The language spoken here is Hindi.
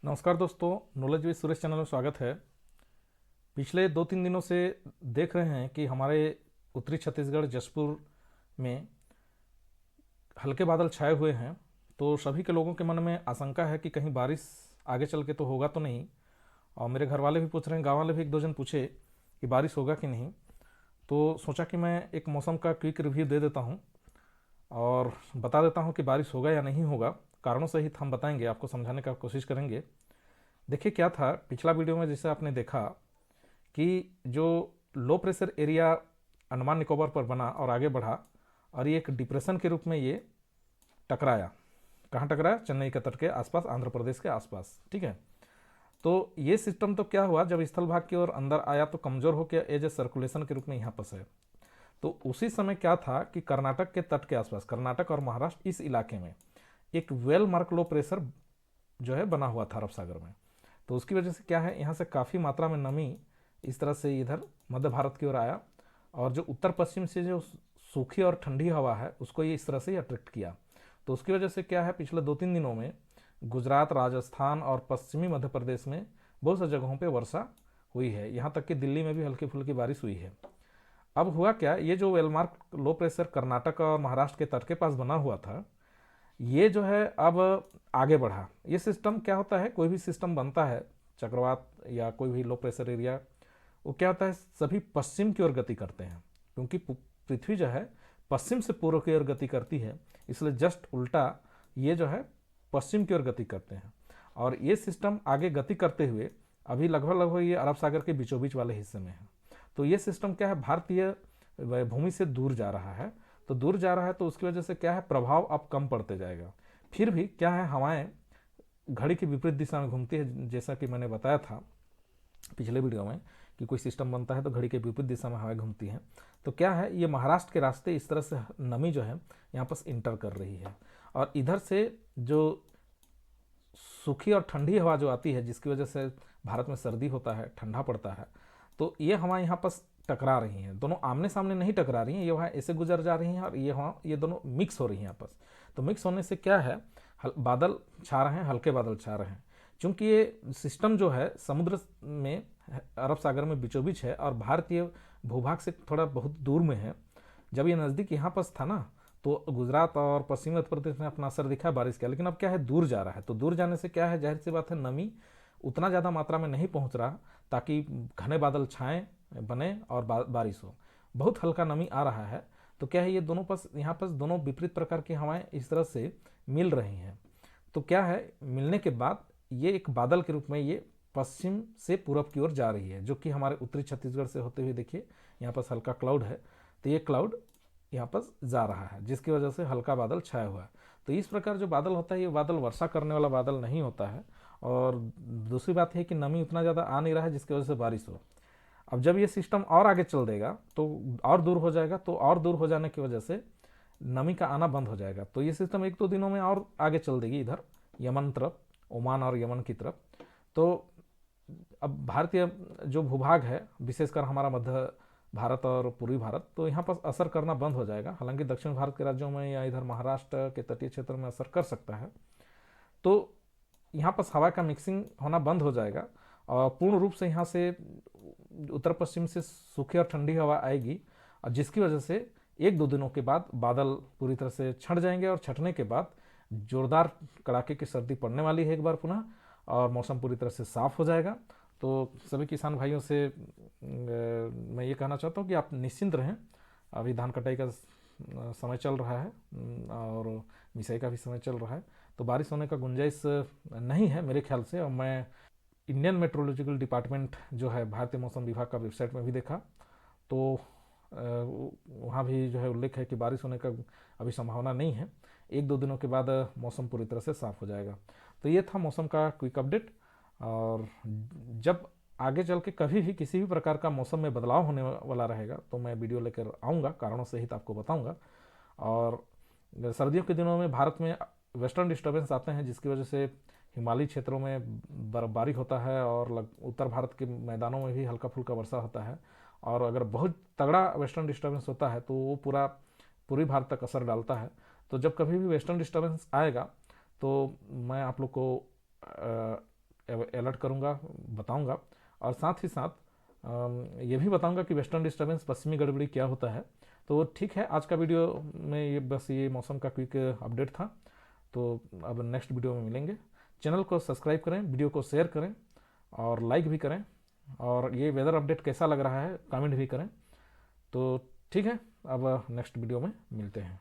नमस्कार दोस्तों, नॉलेज विद सुरेश चैनल में स्वागत है। पिछले 2-3 दिनों से देख रहे हैं कि हमारे उत्तरी छत्तीसगढ़ जसपुर में हल्के बादल छाए हुए हैं। तो सभी के लोगों के मन में आशंका है कि कहीं बारिश आगे चल के तो होगा तो नहीं। और मेरे घर वाले भी पूछ रहे हैं, गाँव वाले भी एक दो जन पूछे कि बारिश होगा कि नहीं। तो सोचा कि मैं एक मौसम का क्विक रिव्यू दे देता हूँ और बता देता हूँ कि बारिश होगा या नहीं होगा। कारणों सहित हम बताएंगे, आपको समझाने का कोशिश करेंगे। देखिए क्या था पिछला वीडियो में, जैसे आपने देखा कि जो low pressure area Andaman Nicobar पर बना और आगे बढ़ा और ये एक डिप्रेशन के रूप में ये टकराया। कहाँ टकराया? चेन्नई के तट के आसपास, आंध्र प्रदेश के आसपास। ठीक है। तो ये सिस्टम तो क्या हुआ, जब स्थल भाग की ओर अंदर आया तो कमजोर होकर एज ए सर्कुलेशन के रूप में यहाँ फंसे। तो उसी समय क्या था कि कर्नाटक के तट के आसपास, कर्नाटक और महाराष्ट्र इस इलाके में एक वेल मार्क लो प्रेशर जो है बना हुआ था अरब सागर में। तो उसकी वजह से क्या है, यहाँ से काफ़ी मात्रा में नमी इस तरह से इधर मध्य भारत की ओर आया और जो उत्तर पश्चिम से जो सूखी और ठंडी हवा है उसको ये इस तरह से अट्रैक्ट किया। तो उसकी वजह से क्या है, पिछले 2-3 दिनों में गुजरात, राजस्थान और पश्चिमी मध्य प्रदेश में बहुत सी जगहों पे वर्षा हुई है। यहाँ तक कि दिल्ली में भी हल्की फुल्की बारिश हुई है। अब हुआ क्या, ये जो वेलमार्क लो प्रेशर कर्नाटक और महाराष्ट्र के तट के पास बना हुआ था, ये जो है अब आगे बढ़ा। ये सिस्टम क्या होता है, कोई भी सिस्टम बनता है, चक्रवात या कोई भी लो प्रेशर एरिया, वो क्या होता है, सभी पश्चिम की ओर गति करते हैं। क्योंकि पृथ्वी जो है पश्चिम से पूर्व की ओर गति करती है, इसलिए जस्ट उल्टा ये जो है पश्चिम की ओर गति करते हैं। और ये सिस्टम आगे गति करते हुए अभी लगभग लगभग ये अरब सागर के बीचों बीच वाले हिस्से में है। तो ये सिस्टम क्या है, भारतीय भूमि से दूर जा रहा है। तो दूर जा रहा है तो उसकी वजह से क्या है, प्रभाव अब कम पड़ते जाएगा। फिर भी क्या है, हवाएं घड़ी की विपरीत दिशा में घूमती है। जैसा कि मैंने बताया था पिछले वीडियो में कि कोई सिस्टम बनता है तो घड़ी के विपरीत दिशा में हवाएं घूमती हैं। तो क्या है, ये महाराष्ट्र के रास्ते इस तरह से नमी जो है यहाँ पर इंटर कर रही है और इधर से जो सूखी और ठंडी हवा जो आती है, जिसकी वजह से भारत में सर्दी होता है, ठंडा पड़ता है, तो ये हवा यहाँ पर टकरा रही हैं। दोनों आमने सामने नहीं टकरा रही हैं, ये वहाँ ऐसे गुजर जा रही हैं और ये वहाँ, ये दोनों मिक्स हो रही हैं आपस। तो मिक्स होने से क्या है, बादल छा रहे हैं, हल्के बादल छा रहे हैं। चूंकि ये सिस्टम जो है समुद्र में, अरब सागर में बीचों बीच है और भारतीय भूभाग से थोड़ा बहुत दूर में है। जब ये नज़दीक यहाँ पास था ना, तो गुजरात और पश्चिमी उत्तर प्रदेश में अपना असर दिखा बारिश का। लेकिन अब क्या है, दूर जा रहा है, तो दूर जाने से क्या है, जाहिर सी बात है, नमी उतना ज़्यादा मात्रा में नहीं पहुँच रहा ताकि घने बादल छाएँ बने और बारिश हो। बहुत हल्का नमी आ रहा है। तो क्या है, ये दोनों पास, यहाँ पास दोनों विपरीत प्रकार की हवाएं इस तरह से मिल रही हैं। तो क्या है, मिलने के बाद ये एक बादल के रूप में ये पश्चिम से पूरब की ओर जा रही है, जो कि हमारे उत्तरी छत्तीसगढ़ से होते हुए देखिए यहाँ पास हल्का क्लाउड है। तो ये क्लाउड यहाँ पर जा रहा है, जिसकी वजह से हल्का बादल छाया हुआ है। तो इस प्रकार जो बादल होता है, ये बादल वर्षा करने वाला बादल नहीं होता है। और दूसरी बात है कि नमी उतना ज़्यादा आ नहीं रहा है जिसकी वजह से बारिश हो। अब जब ये सिस्टम और आगे चल देगा तो और दूर हो जाएगा, तो और दूर हो जाने की वजह से नमी का आना बंद हो जाएगा। तो ये सिस्टम 1-2 दिनों में और आगे चल देगी इधर यमन तरफ, ओमान और यमन की तरफ। तो अब भारतीय जो भूभाग है, विशेषकर हमारा मध्य भारत और पूर्वी भारत, तो यहाँ पर असर करना बंद हो जाएगा। हालांकि दक्षिण भारत के राज्यों में या इधर महाराष्ट्र के तटीय क्षेत्र में असर कर सकता है। तो यहाँ पर हवा का मिक्सिंग होना बंद हो जाएगा और पूर्ण रूप से यहाँ से उत्तर पश्चिम से सूखी और ठंडी हवा आएगी, और जिसकी वजह से 1-2 दिनों के बाद बादल पूरी तरह से छंट जाएंगे और छंटने के बाद जोरदार कड़ाके की सर्दी पड़ने वाली है एक बार पुनः, और मौसम पूरी तरह से साफ हो जाएगा। तो सभी किसान भाइयों से मैं ये कहना चाहता हूँ कि आप निश्चिंत रहें। अभी धान कटाई का समय चल रहा है और मिसाई का भी समय चल रहा है। तो बारिश होने का गुंजाइश नहीं है मेरे ख्याल से। और मैं इंडियन मेट्रोलॉजिकल डिपार्टमेंट जो है भारतीय मौसम विभाग का वेबसाइट में भी देखा, तो वहाँ भी जो है उल्लेख है कि बारिश होने का अभी संभावना नहीं है। 1-2 दिनों के बाद मौसम पूरी तरह से साफ हो जाएगा। तो ये था मौसम का क्विक अपडेट। और जब आगे चल के कभी भी किसी भी प्रकार का मौसम में बदलाव होने वाला रहेगा तो मैं वीडियो लेकर आऊँगा, कारणों सहित आपको बताऊँगा। और सर्दियों के दिनों में भारत में वेस्टर्न डिस्टर्बेंस आते हैं, जिसकी वजह से हिमालयी क्षेत्रों में बर्फबारी होता है और उत्तर भारत के मैदानों में भी हल्का फुल्का वर्षा होता है। और अगर बहुत तगड़ा वेस्टर्न डिस्टर्बेंस होता है तो वो पूरा पूर्वी भारत तक असर डालता है। तो जब कभी भी वेस्टर्न डिस्टर्बेंस आएगा तो मैं आप लोग को अलर्ट करूँगा, बताऊँगा। और साथ ही साथ ये भी बताऊँगा कि वेस्टर्न डिस्टर्बेंस, पश्चिमी गड़बड़ी क्या होता है। तो ठीक है, आज का वीडियो में ये बस ये मौसम का क्विक अपडेट था। तो अब नेक्स्ट वीडियो में मिलेंगे। चैनल को सब्सक्राइब करें, वीडियो को शेयर करें और लाइक भी करें, और ये वेदर अपडेट कैसा लग रहा है कमेंट भी करें। तो ठीक है, अब नेक्स्ट वीडियो में मिलते हैं।